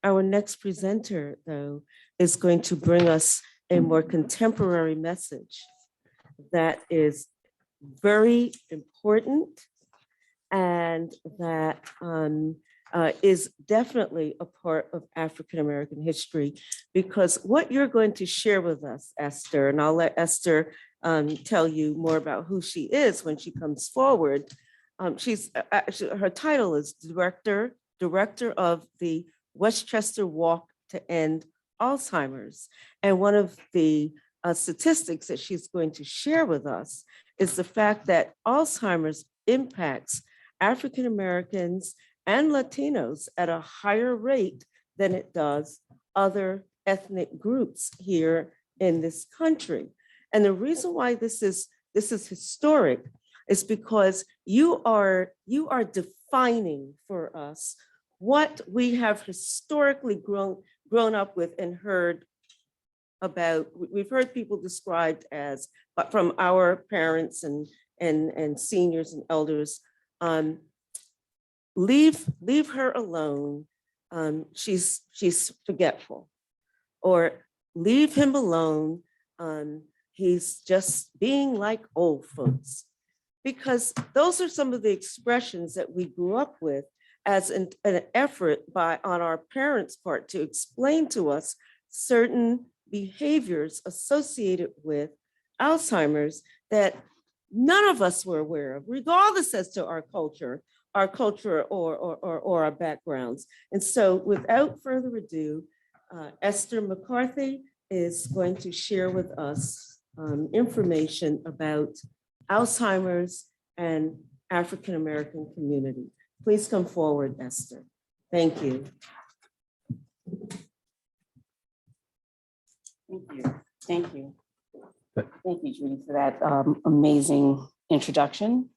Our next presenter, though, is going to bring us a more contemporary message that is very important and that is definitely a part of African-American history, because what you're going to share with us, Esther, and I'll let Esther tell you more about who she is when she comes forward. She's actually, her title is director of the Westchester Walk to End Alzheimer's. And one of the statistics that she's going to share with us is the fact that Alzheimer's impacts African Americans and Latinos at a higher rate than it does other ethnic groups here in this country. And the reason why this is historic is because you are defining for us what we have historically grown up with and heard about. We've heard people described as, but from our parents and seniors and elders, leave her alone. She's forgetful, or leave him alone. He's just being like old folks, because those are some of the expressions that we grew up with as an effort on our parents' part to explain to us certain behaviors associated with Alzheimer's that none of us were aware of, regardless as to our culture or our backgrounds. And so without further ado, Esther McCarthy is going to share with us information about Alzheimer's and African-American community. Please come forward, Esther. Thank you. Thank you. Thank you. Thank you, Judy, for that amazing introduction.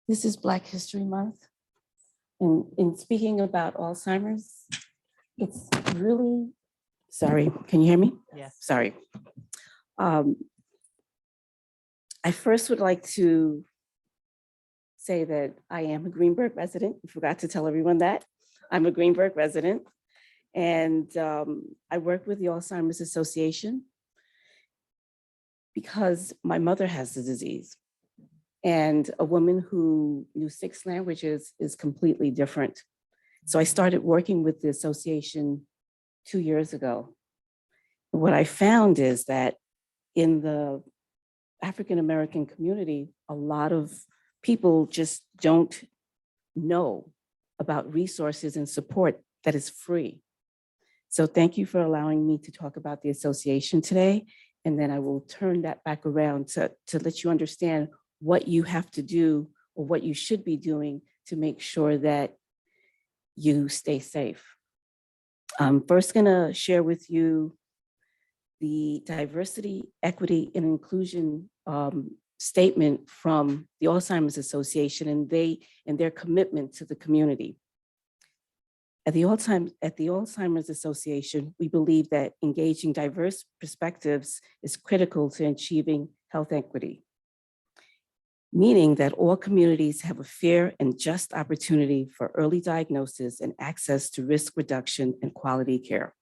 This is Black History Month. And in speaking about Alzheimer's, it's really, sorry, can you hear me? Yes. Sorry. I first would like to say that I am a Greenberg resident. I forgot to tell everyone that. I'm a Greenberg resident, and I work with the Alzheimer's Association because my mother has the disease. And a woman who knew 6 languages is completely different. So I started working with the association 2 years ago. What I found is that in the African-American community, a lot of people just don't know about resources and support that is free. So thank you for allowing me to talk about the association today. And then I will turn that back around to let you understand what you have to do or what you should be doing to make sure that you stay safe. I'm first gonna share with you the diversity, equity, and inclusion statement from the Alzheimer's Association and their commitment to the community. At the Alzheimer's Association, we believe that engaging diverse perspectives is critical to achieving health equity, meaning that all communities have a fair and just opportunity for early diagnosis and access to risk reduction and quality care.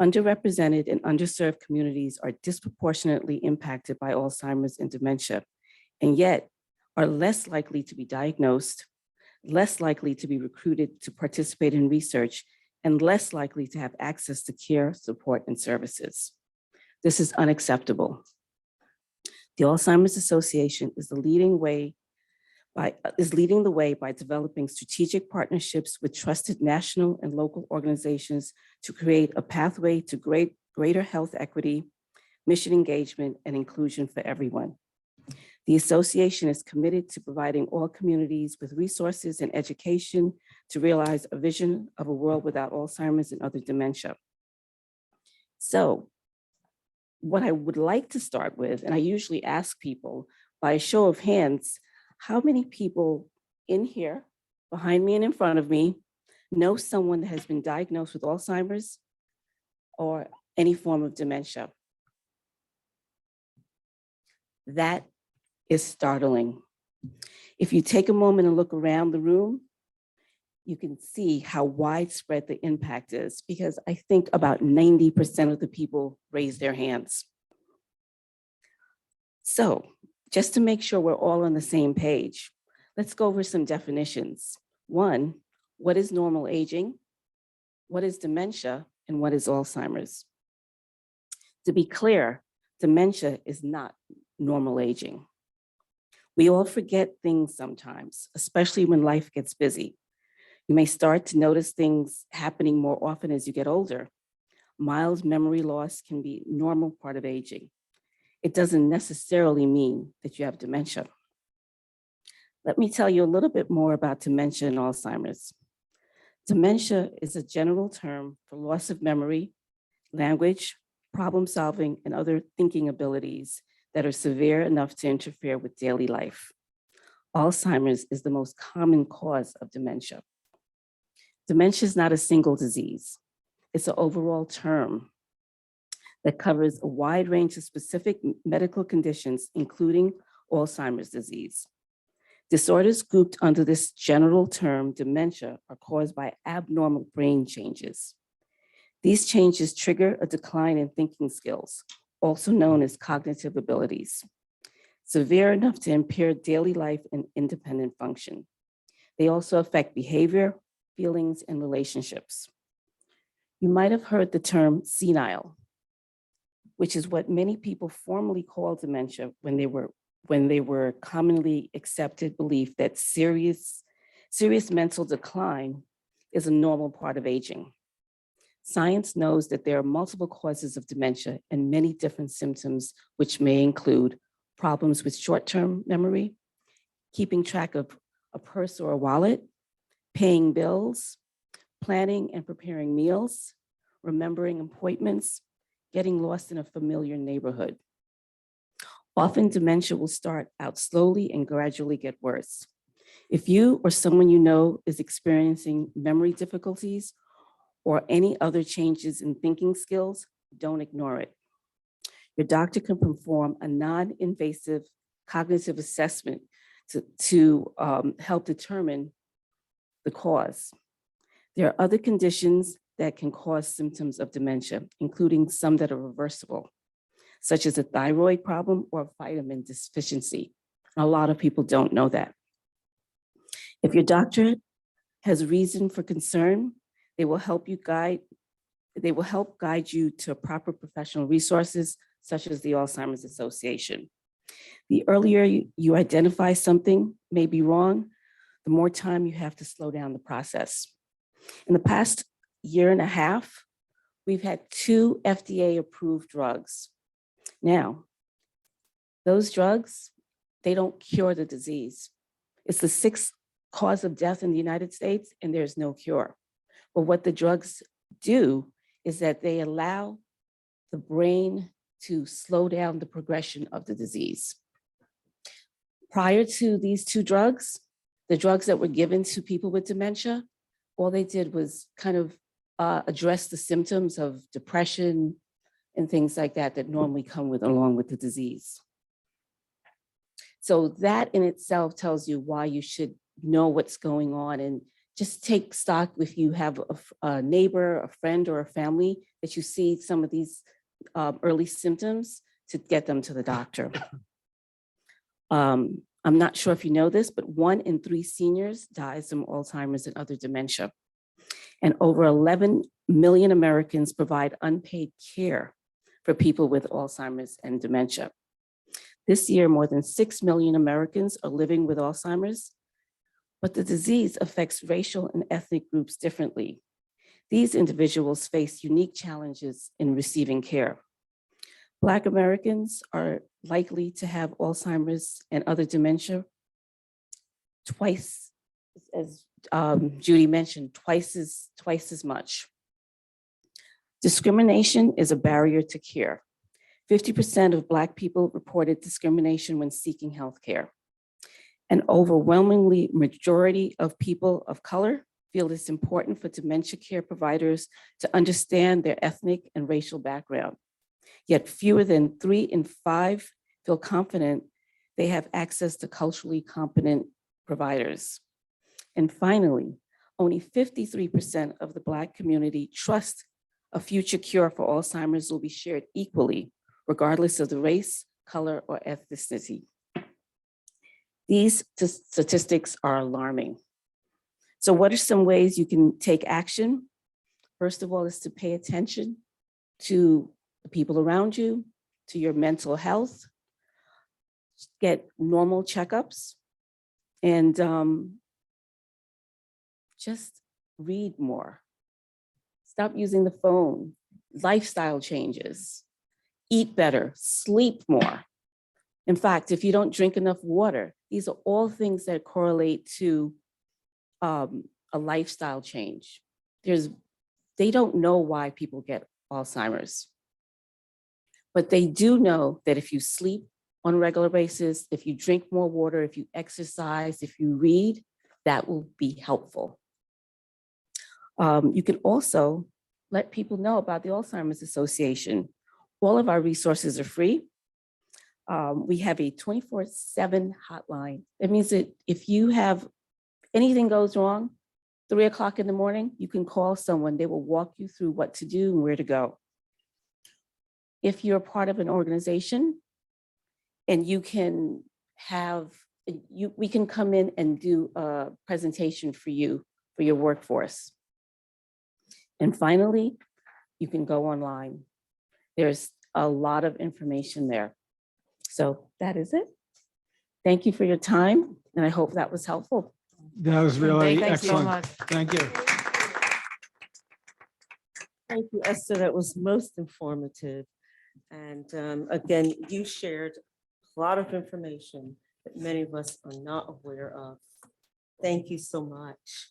Underrepresented and underserved communities are disproportionately impacted by Alzheimer's and dementia, and yet are less likely to be diagnosed, less likely to be recruited to participate in research, and less likely to have access to care, support, and services. This is unacceptable. The Alzheimer's Association is leading the way by developing strategic partnerships with trusted national and local organizations to create a pathway to greater health equity, mission engagement, and inclusion for everyone. The association is committed to providing all communities with resources and education to realize a vision of a world without Alzheimer's and other dementia. So, what I would like to start with, and I usually ask people by a show of hands, how many people in here, behind me and in front of me, know someone that has been diagnosed with Alzheimer's or any form of dementia? That is startling. If you take a moment and look around the room, you can see how widespread the impact is, because I think about 90% of the people raise their hands. So just to make sure we're all on the same page, let's go over some definitions. One, what is normal aging? What is dementia? And what is Alzheimer's? To be clear, dementia is not normal aging. We all forget things sometimes, especially when life gets busy. You may start to notice things happening more often as you get older. Mild memory loss can be a normal part of aging. It doesn't necessarily mean that you have dementia. Let me tell you a little bit more about dementia and Alzheimer's. Dementia is a general term for loss of memory, language, problem solving, and other thinking abilities that are severe enough to interfere with daily life. Alzheimer's is the most common cause of dementia. Dementia is not a single disease. It's an overall term that covers a wide range of specific medical conditions, including Alzheimer's disease. Disorders grouped under this general term, dementia, are caused by abnormal brain changes. These changes trigger a decline in thinking skills, also known as cognitive abilities, severe enough to impair daily life and independent function. They also affect behavior, feelings, and relationships. You might have heard the term senile, which is what many people formerly called dementia when they were commonly accepted belief that serious mental decline is a normal part of aging. Science knows that there are multiple causes of dementia and many different symptoms, which may include problems with short-term memory, keeping track of a purse or a wallet, paying bills, planning and preparing meals, remembering appointments, getting lost in a familiar neighborhood. Often dementia will start out slowly and gradually get worse. If you or someone you know is experiencing memory difficulties or any other changes in thinking skills, don't ignore it. Your doctor can perform a non-invasive cognitive assessment to help determine the cause. There are other conditions that can cause symptoms of dementia, including some that are reversible, such as a thyroid problem or a vitamin deficiency. A lot of people don't know that. If your doctor has reason for concern, they will help guide you to proper professional resources, such as the Alzheimer's Association. The earlier you identify something may be wrong, the more time you have to slow down the process. In the past year and a half, we've had 2 FDA-approved drugs. Now, those drugs, they don't cure the disease. It's the 6th cause of death in the United States, and there's no cure. But what the drugs do is that they allow the brain to slow down the progression of the disease. Prior to these 2 drugs, the drugs that were given to people with dementia, all they did was kind of address the symptoms of depression and things like that that normally come along with the disease. So that in itself tells you why you should know what's going on, and just take stock if you have a neighbor, a friend, or a family that you see some of these early symptoms, to get them to the doctor. I'm not sure if you know this, but 1 in 3 seniors dies from Alzheimer's and other dementia. And over 11 million Americans provide unpaid care for people with Alzheimer's and dementia. This year, more than 6 million Americans are living with Alzheimer's, but the disease affects racial and ethnic groups differently. These individuals face unique challenges in receiving care. Black Americans are likely to have Alzheimer's and other dementia twice, as Judy mentioned, twice as much. Discrimination is a barrier to care. 50% of Black people reported discrimination when seeking healthcare. An overwhelmingly majority of people of color feel it's important for dementia care providers to understand their ethnic and racial background. Yet fewer than 3 in 5 feel confident they have access to culturally competent providers. And finally, only 53% of the Black community trust a future cure for Alzheimer's will be shared equally, regardless of the race, color, or ethnicity. These statistics are alarming. So what are some ways you can take action? First of all, is to pay attention to the people around you, to your mental health, get normal checkups, and just read more. Stop using the phone, lifestyle changes, eat better, sleep more. In fact, if you don't drink enough water, these are all things that correlate to a lifestyle change. They don't know why people get Alzheimer's, but they do know that if you sleep on a regular basis, if you drink more water, if you exercise, if you read, that will be helpful. You can also let people know about the Alzheimer's Association. All of our resources are free. We have a 24/7 hotline. That means that if you have anything goes wrong, 3 o'clock in the morning, you can call someone. They will walk you through what to do and where to go. If you're part of an organization and you can we can come in and do a presentation for you, for your workforce. And finally, you can go online. There's a lot of information there. So that is it. Thank you for your time, and I hope that was helpful. That was really Thank you so excellent. much. Thank you. Thank you, Esther. That was most informative. And again, you shared a lot of information that many of us are not aware of. Thank you so much.